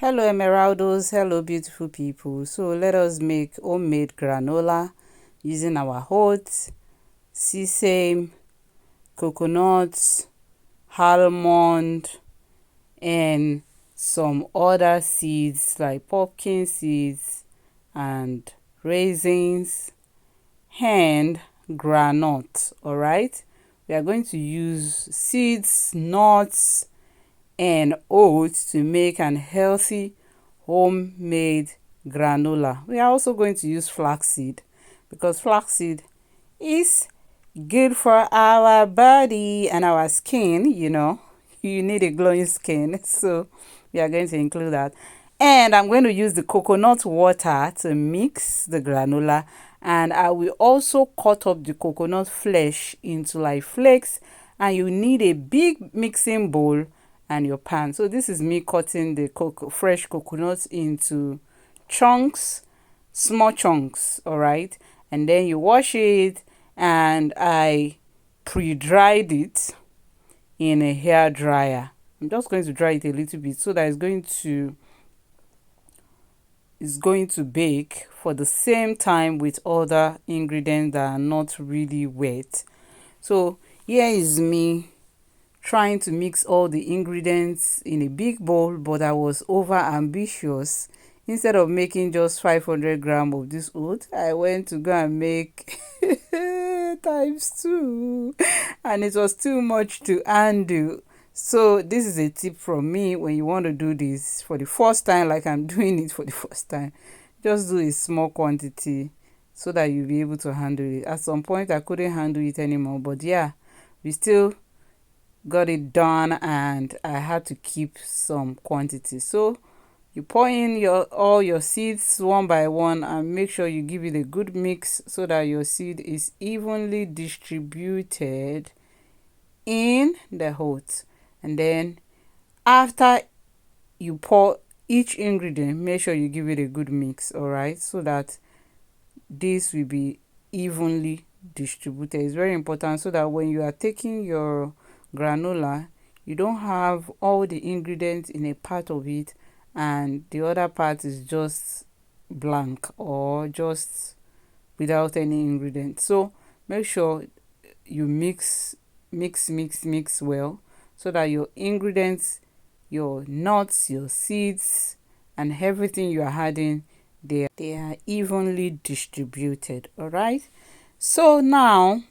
Hello Emeraldos, hello beautiful people. So let us make homemade granola using our oats, sesame, coconuts, almond, and some other seeds like pumpkin seeds and raisins and granite. Alright, we are going to use seeds, nuts, and oats to make an healthy homemade granola. We are also going to use flaxseed because flaxseed is good for our body and our skin. You need a glowing skin, so we are going to include that. And I'm going to use the coconut water to mix the granola, and I will also cut up the coconut flesh into like flakes, and you need a big mixing bowl and your pan. So this is me cutting the fresh coconuts into chunks, small chunks. All right, and then you wash it, and I pre-dried it in a hair dryer. I'm just going to dry it a little bit so that it's going to bake for the same time with other ingredients that are not really wet. So here is me trying to mix all the ingredients in a big bowl, but I was over ambitious. Instead of making just 500 grams of this oat, I went to go and make times 2, and it was too much to undo. So this is a tip from me: when you want to do this for the first time, like I'm doing it for the first time, just do a small quantity so that you'll be able to handle it. At some point I couldn't handle it anymore, but yeah, we still got it done, and I had to keep some quantity. So you pour in all your seeds one by one, and make sure you give it a good mix so that your seed is evenly distributed in the oats. And then after you pour each ingredient, make sure you give it a good mix, all right, so that this will be evenly distributed. It's very important so that when you are taking your granola, you don't have all the ingredients in a part of it and the other part is just blank or just without any ingredients. So make sure you mix well so that your ingredients, your nuts, your seeds, and everything you are adding, they are evenly distributed. All right, so now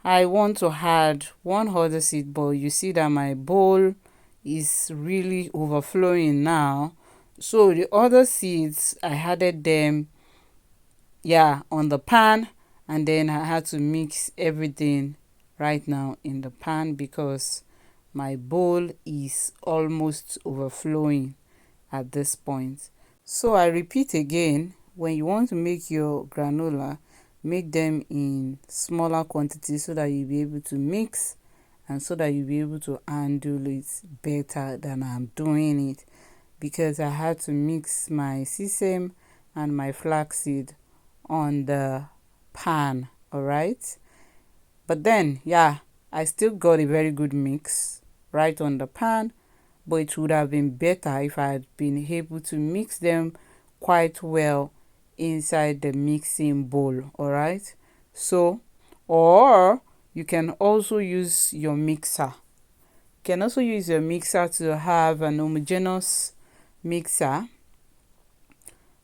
I want to add one other seed, but you see that my bowl is really overflowing now. So the other seeds, I added them, yeah, on the pan, and then I had to mix everything right now in the pan because my bowl is almost overflowing at this point. So I repeat again, when you want to make your granola, make them in smaller quantities so that you'll be able to mix and so that you'll be able to handle it better than I'm doing it, because I had to mix my sesame and my flaxseed on the pan. All right, but then yeah, I still got a very good mix right on the pan, but it would have been better if I had been able to mix them quite well inside the mixing bowl. All right, so, or you can also use your mixer. You can also use your mixer to have an homogeneous mixer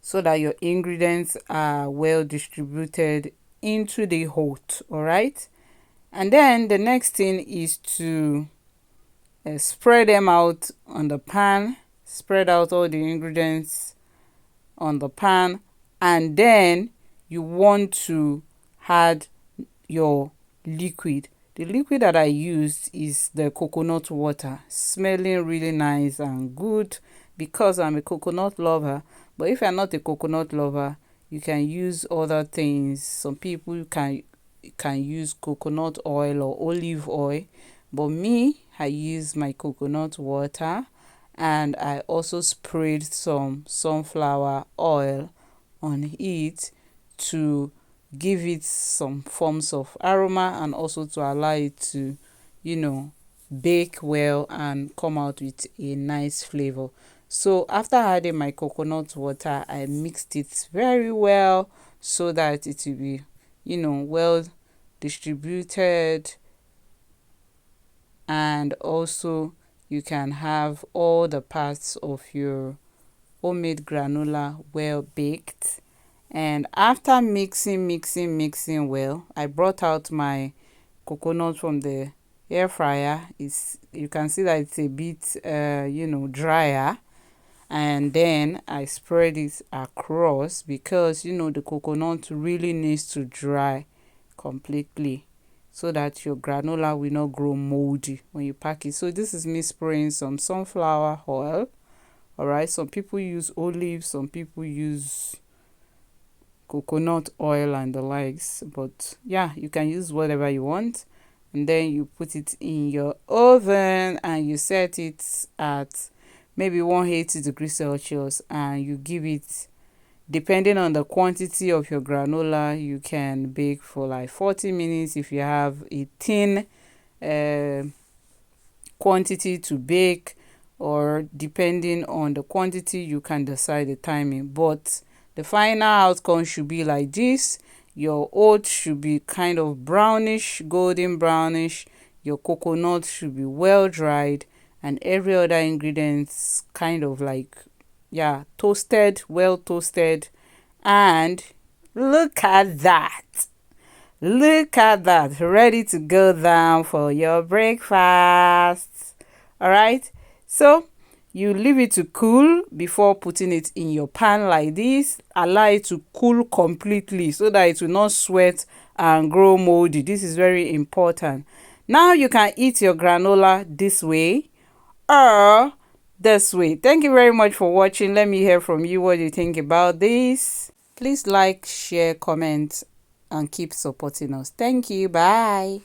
so that your ingredients are well distributed into the oat. All right, and then the next thing is to spread them out on the pan. Spread out all the ingredients on the pan, and then you want to add your liquid. The liquid that I used is the coconut water, smelling really nice and good because I'm a coconut lover. But if you're not a coconut lover, you can use other things. Some people can use coconut oil or olive oil, but me, I use my coconut water, and I also sprayed some sunflower oil on it to give it some forms of aroma and also to allow it to bake well and come out with a nice flavor. So after adding my coconut water, I mixed it very well so that it will be, well distributed, and also you can have all the parts of your homemade granola well baked. And after mixing well, I brought out my coconut from the air fryer. You can see that it's a bit drier, and then I spread it across because the coconut really needs to dry completely so that your granola will not grow moldy when you pack it. So this is me spraying some sunflower oil. All right, some people use olive, some people use coconut oil and the likes, but yeah, you can use whatever you want. And then you put it in your oven and you set it at maybe 180 degrees Celsius, and you give it, depending on the quantity of your granola, you can bake for like 40 minutes if you have a thin uh, quantity to bake, or depending on the quantity you can decide the timing. But the final outcome should be like this. Your oats should be kind of brownish, golden brownish. Your coconut should be well dried, and every other ingredients kind of like, yeah, toasted, well toasted. And look at that. Look at that, ready to go down for your breakfast. All right, so you leave it to cool before putting it in your pan like this. Allow it to cool completely so that it will not sweat and grow moldy. This is very important. Now you can eat your granola this way or this way. Thank you very much for watching. Let me hear from you what you think about this. Please like, share, comment, and keep supporting us. Thank you. Bye.